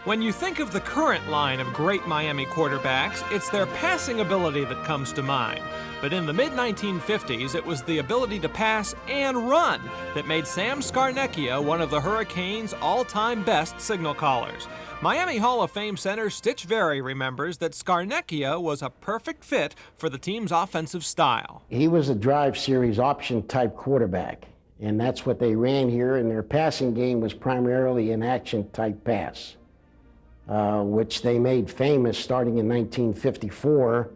When you think of the current line of great Miami quarterbacks, it's their passing ability that comes to mind. But in the mid-1950s, it was the ability to pass and run that made Sam Scarnecchia one of the Hurricanes' all-time best signal callers. Miami Hall of Fame center Stitch Very remembers that Scarnecchia was a perfect fit for the team's offensive style. He was a drive series option type quarterback, and that's what they ran here, and their passing game was primarily an action type pass. Which they made famous starting in 1954,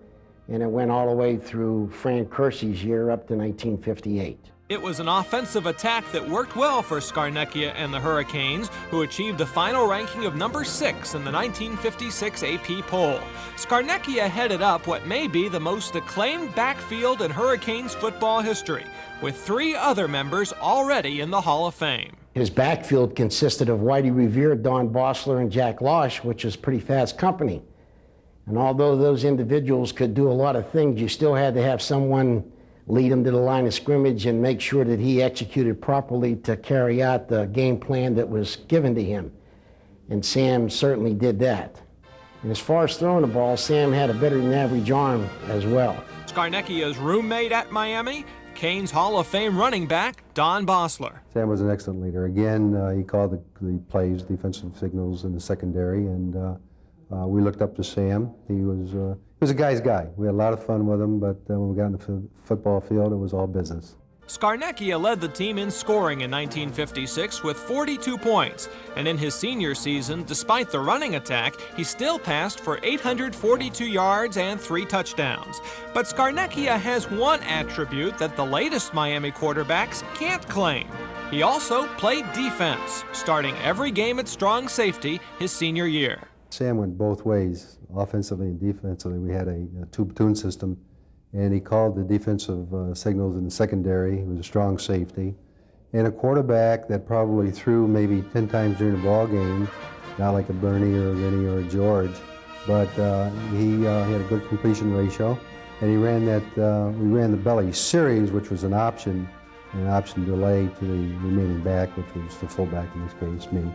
and it went all the way through Frank Kersey's year up to 1958. It was an offensive attack that worked well for Scarnecchia and the Hurricanes, who achieved a final ranking of number 6 in the 1956 AP poll. Scarnecchia headed up what may be the most acclaimed backfield in Hurricanes football history, with 3 other members already in the Hall of Fame. His backfield consisted of Whitey Revere, Don Bossler, and Jack Losh, which was pretty fast company. And although those individuals could do a lot of things, you still had to have someone lead him to the line of scrimmage and make sure that he executed properly to carry out the game plan that was given to him. And Sam certainly did that. And as far as throwing the ball, Sam had a better than average arm as well. Scarnecchia's roommate at Miami, Canes Hall of Fame running back Don Bossler. Sam was an excellent leader. Again, he called the plays, defensive signals in the secondary, and we looked up to Sam. He was a guy's guy. We had a lot of fun with him, but when we got in the football field, it was all business. Scarnecchia led the team in scoring in 1956 with 42 points, and in his senior season, despite the running attack, he still passed for 842 yards and 3 touchdowns. But Scarnecchia has one attribute that the latest Miami quarterbacks can't claim. He also played defense, starting every game at strong safety his senior year. Sam went both ways, offensively and defensively. We had a two-platoon system, and he called the defensive signals in the secondary. He was a strong safety. And a quarterback that probably threw maybe 10 times during the ball game, not like a Bernie or a Vinny or a George, but he had a good completion ratio. And he ran we ran the belly series, which was an option delay to the remaining back, which was the fullback in this case, me.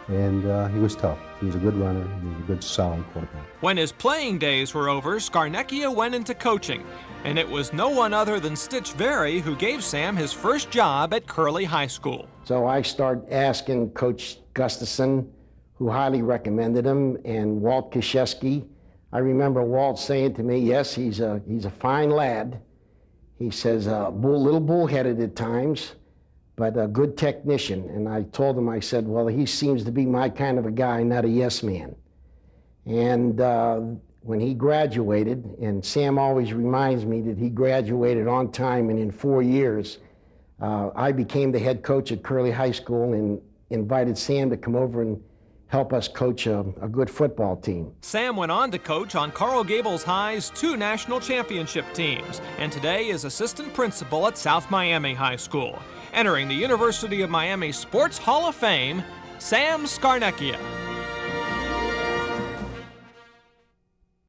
And he was tough. He was a good runner. He was a good, solid quarterback. When his playing days were over, Scarnecchia went into coaching, and it was no one other than Stitch Very who gave Sam his first job at Curley High School. So I started asking Coach Gustafson, who highly recommended him, and Walt Krzyzewski. I remember Walt saying to me, yes, he's a fine lad. He says, little bullheaded at times, but a good technician. And I told him, I said, well, he seems to be my kind of a guy, not a yes man. And when he graduated, and Sam always reminds me that he graduated on time, and in 4 years, I became the head coach at Curley High School and invited Sam to come over and help us coach a good football team. Sam went on to coach on Coral Gables High's 2 national championship teams, and today is assistant principal at South Miami High School. Entering the University of Miami Sports Hall of Fame, Sam Scarnecchia.